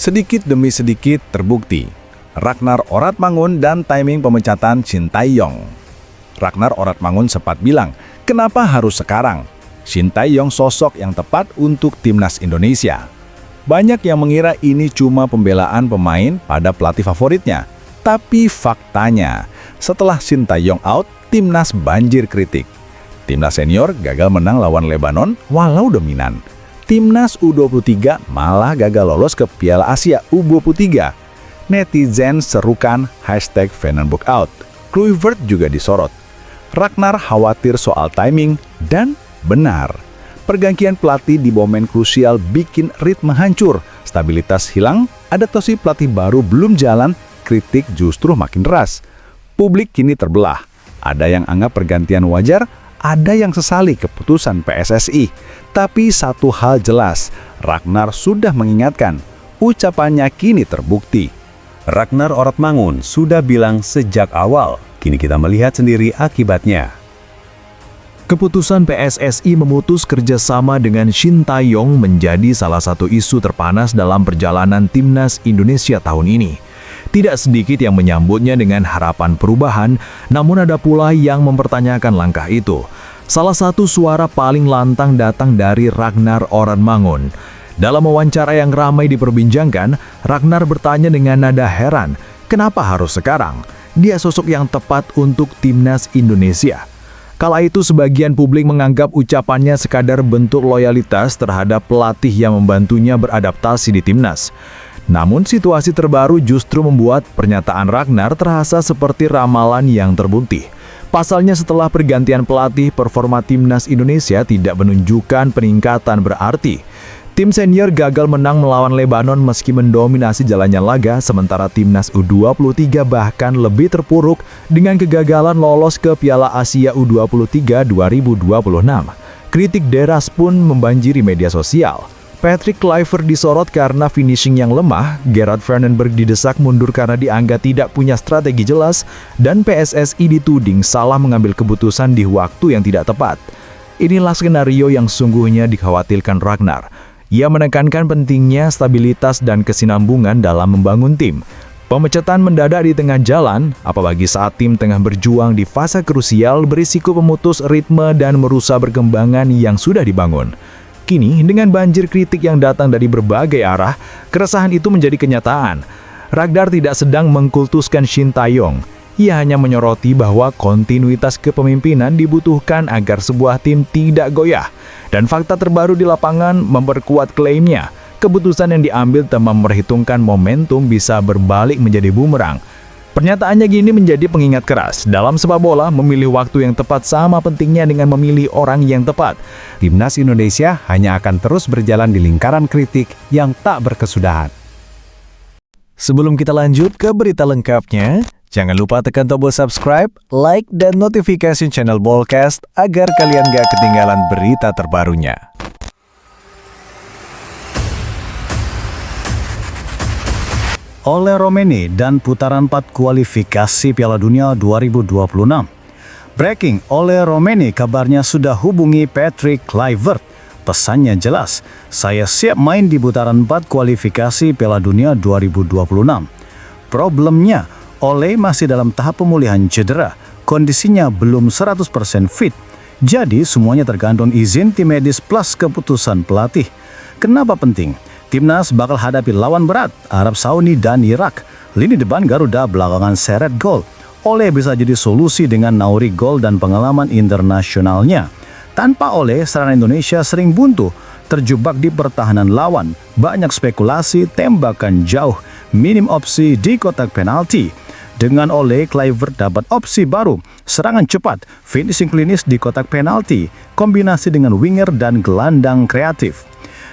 Sedikit demi sedikit terbukti, Ragnar Oratmangun dan timing pemecatan Shin Tae-yong. Ragnar Oratmangun sempat bilang, kenapa harus sekarang? Shin Tae-yong sosok yang tepat untuk timnas Indonesia. Banyak yang mengira ini cuma pembelaan pemain pada pelatih favoritnya. Tapi faktanya, setelah Shin Tae-yong out, timnas banjir kritik. Timnas senior gagal menang lawan Lebanon walau dominan. Timnas U23 malah gagal lolos ke Piala Asia U23. Netizen serukan #VandenBoekout. Kluivert juga disorot. Ragnar khawatir soal timing dan benar. Pergantian pelatih di momen krusial bikin ritme hancur, stabilitas hilang, adaptasi pelatih baru belum jalan, kritik justru makin deras. Publik kini terbelah. Ada yang anggap pergantian wajar, ada yang sesali keputusan PSSI. Tapi satu hal jelas, Ragnar sudah mengingatkan, ucapannya kini terbukti. Ragnar Oratmangun sudah bilang sejak awal, kini kita melihat sendiri akibatnya. Keputusan PSSI memutus kerjasama dengan Shin Tae-yong menjadi salah satu isu terpanas dalam perjalanan timnas Indonesia tahun ini. Tidak sedikit yang menyambutnya dengan harapan perubahan, namun ada pula yang mempertanyakan langkah itu. Salah satu suara paling lantang datang dari Ragnar Oratmangun. Dalam wawancara yang ramai diperbincangkan, Ragnar bertanya dengan nada heran, kenapa harus sekarang? Dia sosok yang tepat untuk timnas Indonesia. Kala itu sebagian publik menganggap ucapannya sekadar bentuk loyalitas terhadap pelatih yang membantunya beradaptasi di timnas. Namun situasi terbaru justru membuat pernyataan Ragnar terasa seperti ramalan yang terbukti. Pasalnya setelah pergantian pelatih, performa timnas Indonesia tidak menunjukkan peningkatan berarti. Tim senior gagal menang melawan Lebanon meski mendominasi jalannya laga, sementara timnas U23 bahkan lebih terpuruk dengan kegagalan lolos ke Piala Asia U23 2026. Kritik deras pun membanjiri media sosial. Patrick Kluivert disorot karena finishing yang lemah, Gerard Vandenberg didesak mundur karena dianggap tidak punya strategi jelas, dan PSSI dituding salah mengambil keputusan di waktu yang tidak tepat. Inilah skenario yang sungguhnya dikhawatirkan Ragnar. Ia menekankan pentingnya stabilitas dan kesinambungan dalam membangun tim. Pemecatan mendadak di tengah jalan, apalagi saat tim tengah berjuang di fase krusial, berisiko memutus ritme dan merusak perkembangan yang sudah dibangun. Kini, dengan banjir kritik yang datang dari berbagai arah, keresahan itu menjadi kenyataan. Ragnar tidak sedang mengkultuskan Shin Tae-yong. Ia hanya menyoroti bahwa kontinuitas kepemimpinan dibutuhkan agar sebuah tim tidak goyah. Dan fakta terbaru di lapangan memperkuat klaimnya. Keputusan yang diambil tanpa memperhitungkan momentum bisa berbalik menjadi bumerang. Pernyataannya gini menjadi pengingat keras. Dalam sepak bola, memilih waktu yang tepat sama pentingnya dengan memilih orang yang tepat. Timnas Indonesia hanya akan terus berjalan di lingkaran kritik yang tak berkesudahan. Sebelum kita lanjut ke berita lengkapnya, jangan lupa tekan tombol subscribe, like, dan notifikasi channel Bolcast agar kalian gak ketinggalan berita terbarunya. Oleh Romeni dan putaran 4 kualifikasi Piala Dunia 2026. Breaking, Oleh Romeni kabarnya sudah hubungi Patrick Kluivert. Pesannya jelas, saya siap main di putaran 4 kualifikasi Piala Dunia 2026. Problemnya, Ole masih dalam tahap pemulihan cedera, kondisinya belum 100% fit. Jadi semuanya tergantung izin tim medis plus keputusan pelatih. Kenapa penting? Timnas bakal hadapi lawan berat, Arab Saudi dan Irak. Lini depan Garuda belakangan seret gol. Ole bisa jadi solusi dengan nauri gol dan pengalaman internasionalnya. Tanpa Ole, serangan Indonesia sering buntu, terjebak di pertahanan lawan. Banyak spekulasi, tembakan jauh, minim opsi di kotak penalti. Dengan Ole, Kluivert dapat opsi baru, serangan cepat, finishing klinis di kotak penalti, kombinasi dengan winger dan gelandang kreatif.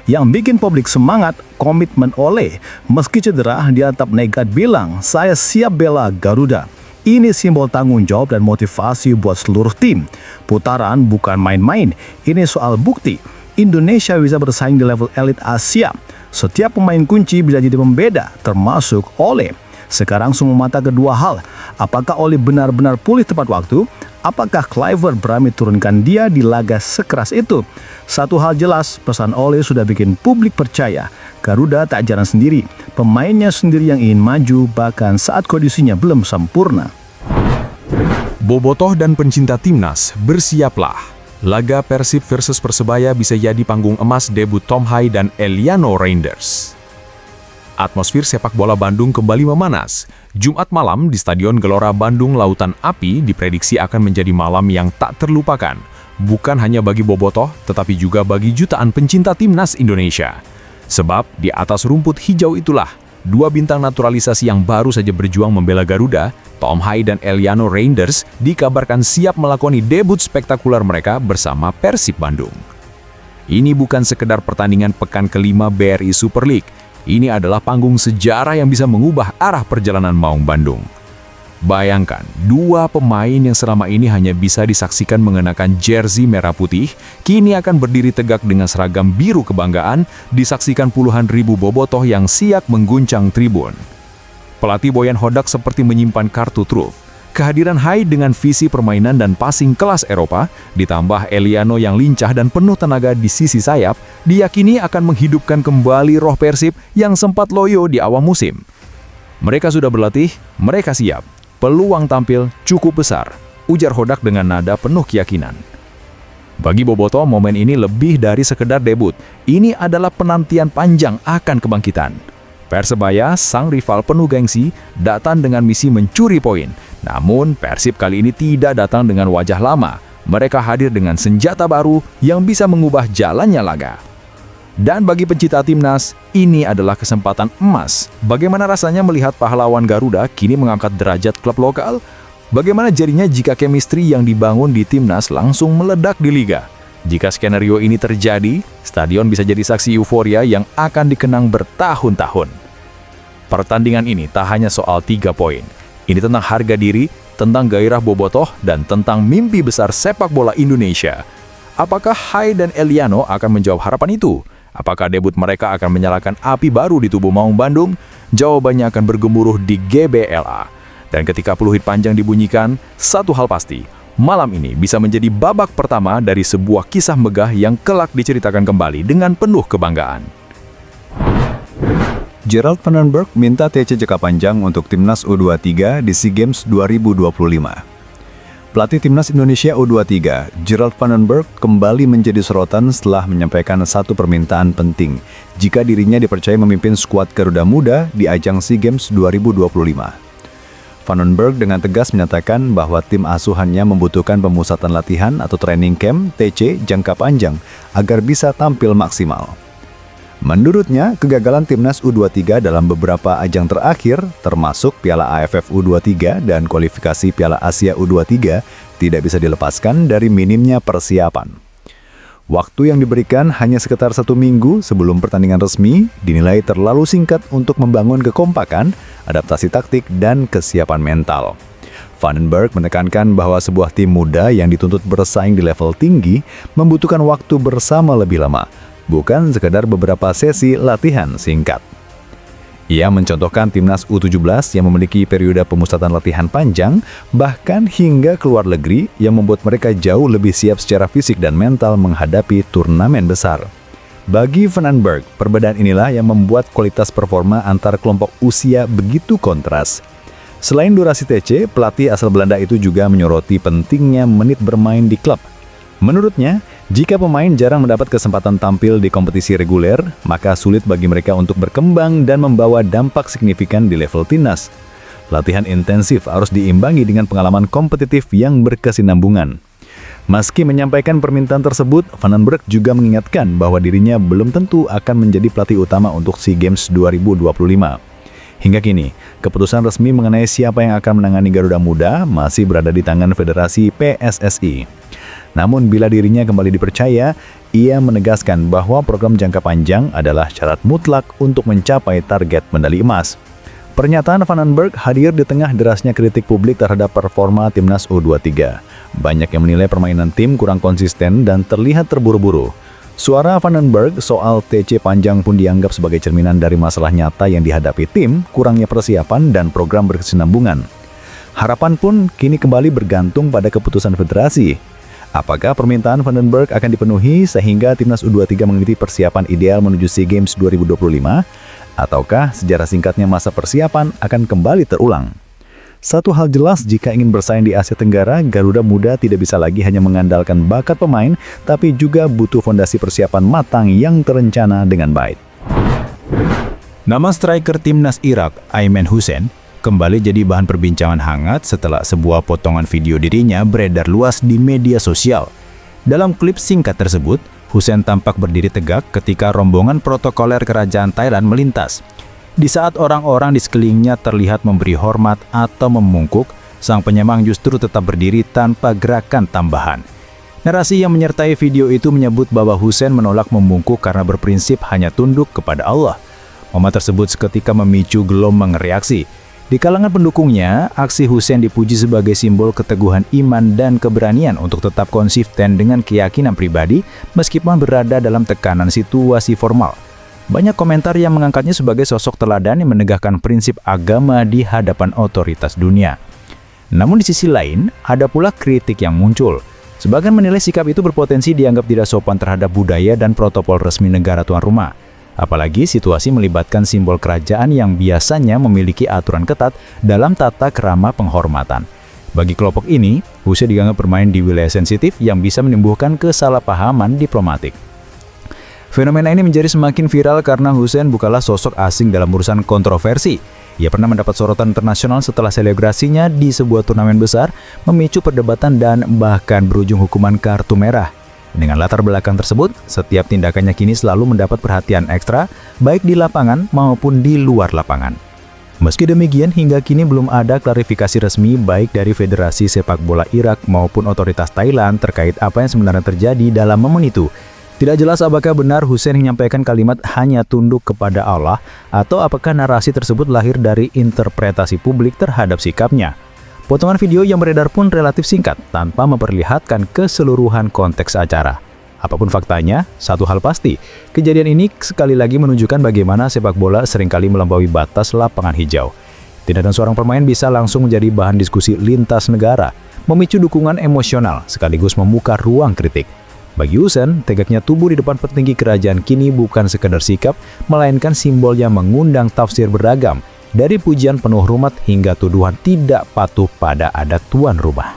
Yang bikin publik semangat, komitmen Ole. Meski cedera, dia tetap nekat bilang, saya siap bela Garuda. Ini simbol tanggung jawab dan motivasi buat seluruh tim. Putaran bukan main-main, ini soal bukti. Indonesia bisa bersaing di level elit Asia. Setiap pemain kunci bisa jadi pembeda, termasuk Ole. Sekarang semua mata kedua hal, apakah Ole benar-benar pulih tepat waktu, apakah Kluivert berani turunkan dia di laga sekeras itu? Satu hal jelas, pesan Ole sudah bikin publik percaya. Garuda tak jalan sendiri, pemainnya sendiri yang ingin maju bahkan saat kondisinya belum sempurna. Bobotoh dan pencinta timnas, bersiaplah. Laga Persib versus Persebaya bisa jadi panggung emas debut Tom Hai dan Eliano Reinders. Atmosfer sepak bola Bandung kembali memanas. Jumat malam di Stadion Gelora Bandung Lautan Api diprediksi akan menjadi malam yang tak terlupakan. Bukan hanya bagi bobotoh, tetapi juga bagi jutaan pencinta timnas Indonesia. Sebab di atas rumput hijau itulah, dua bintang naturalisasi yang baru saja berjuang membela Garuda, Tom Hai dan Eliano Reinders, dikabarkan siap melakoni debut spektakuler mereka bersama Persib Bandung. Ini bukan sekedar pertandingan pekan kelima BRI Super League. Ini adalah panggung sejarah yang bisa mengubah arah perjalanan Maung Bandung. Bayangkan, dua pemain yang selama ini hanya bisa disaksikan mengenakan jersey merah putih, kini akan berdiri tegak dengan seragam biru kebanggaan, disaksikan puluhan ribu bobotoh yang siap mengguncang tribun. Pelatih Boyan Hodak seperti menyimpan kartu truf. Kehadiran Hai dengan visi permainan dan passing kelas Eropa, ditambah Eliano yang lincah dan penuh tenaga di sisi sayap, diyakini akan menghidupkan kembali roh Persib yang sempat loyo di awal musim. Mereka sudah berlatih, mereka siap. Peluang tampil cukup besar, ujar Hodak dengan nada penuh keyakinan. Bagi bobotoh, momen ini lebih dari sekedar debut. Ini adalah penantian panjang akan kebangkitan. Persebaya, sang rival penuh gengsi, datang dengan misi mencuri poin. Namun, Persib kali ini tidak datang dengan wajah lama. Mereka hadir dengan senjata baru yang bisa mengubah jalannya laga. Dan bagi pencinta timnas, ini adalah kesempatan emas. Bagaimana rasanya melihat pahlawan Garuda kini mengangkat derajat klub lokal? Bagaimana jadinya jika chemistry yang dibangun di timnas langsung meledak di liga? Jika skenario ini terjadi, stadion bisa jadi saksi euforia yang akan dikenang bertahun-tahun. Pertandingan ini tak hanya soal 3 poin. Ini tentang harga diri, tentang gairah bobotoh, dan tentang mimpi besar sepak bola Indonesia. Apakah Hai dan Eliano akan menjawab harapan itu? Apakah debut mereka akan menyalakan api baru di tubuh Maung Bandung? Jawabannya akan bergemuruh di GBLA. Dan ketika peluit panjang dibunyikan, satu hal pasti, malam ini bisa menjadi babak pertama dari sebuah kisah megah yang kelak diceritakan kembali dengan penuh kebanggaan. Gerald Van den Berg minta TC jangka panjang untuk Timnas U23 di SEA Games 2025. Pelatih Timnas Indonesia U23, Gerald Van den Berg, kembali menjadi sorotan setelah menyampaikan satu permintaan penting jika dirinya dipercaya memimpin skuad Garuda Muda di ajang SEA Games 2025. Van den Berg dengan tegas menyatakan bahwa tim asuhannya membutuhkan pemusatan latihan atau training camp TC jangka panjang agar bisa tampil maksimal. Menurutnya, kegagalan Timnas U23 dalam beberapa ajang terakhir, termasuk Piala AFF U23 dan kualifikasi Piala Asia U23, tidak bisa dilepaskan dari minimnya persiapan. Waktu yang diberikan hanya sekitar 1 minggu sebelum pertandingan resmi, dinilai terlalu singkat untuk membangun kekompakan, adaptasi taktik, dan kesiapan mental. Van den Berg menekankan bahwa sebuah tim muda yang dituntut bersaing di level tinggi membutuhkan waktu bersama lebih lama, bukan sekedar beberapa sesi latihan singkat. Ia mencontohkan Timnas U17 yang memiliki periode pemusatan latihan panjang, bahkan hingga ke luar negeri yang membuat mereka jauh lebih siap secara fisik dan mental menghadapi turnamen besar. Bagi Van den Berg, perbedaan inilah yang membuat kualitas performa antar kelompok usia begitu kontras. Selain durasi TC, pelatih asal Belanda itu juga menyoroti pentingnya menit bermain di klub. Menurutnya, jika pemain jarang mendapat kesempatan tampil di kompetisi reguler, maka sulit bagi mereka untuk berkembang dan membawa dampak signifikan di level timnas. Latihan intensif harus diimbangi dengan pengalaman kompetitif yang berkesinambungan. Meski menyampaikan permintaan tersebut, Van den Berg juga mengingatkan bahwa dirinya belum tentu akan menjadi pelatih utama untuk SEA Games 2025. Hingga kini, keputusan resmi mengenai siapa yang akan menangani Garuda Muda masih berada di tangan Federasi PSSI. Namun bila dirinya kembali dipercaya, ia menegaskan bahwa program jangka panjang adalah syarat mutlak untuk mencapai target medali emas. Pernyataan Van den Berg hadir di tengah derasnya kritik publik terhadap performa Timnas U23. Banyak yang menilai permainan tim kurang konsisten dan terlihat terburu-buru. Suara Van den Berg soal TC panjang pun dianggap sebagai cerminan dari masalah nyata yang dihadapi tim, kurangnya persiapan dan program berkesinambungan. Harapan pun kini kembali bergantung pada keputusan federasi. Apakah permintaan Vandenberg akan dipenuhi sehingga timnas U23 mengikuti persiapan ideal menuju SEA Games 2025? Ataukah sejarah singkatnya masa persiapan akan kembali terulang? Satu hal jelas, jika ingin bersaing di Asia Tenggara, Garuda Muda tidak bisa lagi hanya mengandalkan bakat pemain, tapi juga butuh fondasi persiapan matang yang terencana dengan baik. Nama striker timnas Irak, Ayman Hussein, kembali jadi bahan perbincangan hangat setelah sebuah potongan video dirinya beredar luas di media sosial. Dalam klip singkat tersebut, Hussein tampak berdiri tegak ketika rombongan protokoler kerajaan Thailand melintas. Di saat orang-orang di sekelilingnya terlihat memberi hormat atau memungkuk, sang penyemang justru tetap berdiri tanpa gerakan tambahan. Narasi yang menyertai video itu menyebut bahwa Hussein menolak membungkuk karena berprinsip hanya tunduk kepada Allah. Momen tersebut seketika memicu gelombang reaksi. Di kalangan pendukungnya, aksi Hussein dipuji sebagai simbol keteguhan iman dan keberanian untuk tetap konsisten dengan keyakinan pribadi meskipun berada dalam tekanan situasi formal. Banyak komentar yang mengangkatnya sebagai sosok teladan yang menegakkan prinsip agama di hadapan otoritas dunia. Namun di sisi lain, ada pula kritik yang muncul. Sebagian menilai sikap itu berpotensi dianggap tidak sopan terhadap budaya dan protokol resmi negara tuan rumah. Apalagi situasi melibatkan simbol kerajaan yang biasanya memiliki aturan ketat dalam tata krama penghormatan. Bagi kelompok ini, Hussein dianggap bermain di wilayah sensitif yang bisa menimbulkan kesalahpahaman diplomatik. Fenomena ini menjadi semakin viral karena Hussein bukanlah sosok asing dalam urusan kontroversi. Ia pernah mendapat sorotan internasional setelah selebrasinya di sebuah turnamen besar, memicu perdebatan dan bahkan berujung hukuman kartu merah. Dengan latar belakang tersebut, setiap tindakannya kini selalu mendapat perhatian ekstra, baik di lapangan maupun di luar lapangan. Meski demikian, hingga kini belum ada klarifikasi resmi baik dari Federasi Sepak Bola Irak maupun otoritas Thailand terkait apa yang sebenarnya terjadi dalam momen itu. Tidak jelas apakah benar Hussein menyampaikan kalimat hanya tunduk kepada Allah atau apakah narasi tersebut lahir dari interpretasi publik terhadap sikapnya. Potongan video yang beredar pun relatif singkat tanpa memperlihatkan keseluruhan konteks acara. Apapun faktanya, satu hal pasti, kejadian ini sekali lagi menunjukkan bagaimana sepak bola seringkali melampaui batas lapangan hijau. Tindakan seorang pemain bisa langsung menjadi bahan diskusi lintas negara, memicu dukungan emosional sekaligus membuka ruang kritik. Bagi Hussein, tegaknya tubuh di depan petinggi kerajaan kini bukan sekedar sikap, melainkan simbol yang mengundang tafsir beragam, dari pujian penuh hormat hingga tuduhan tidak patuh pada adat tuan rumah.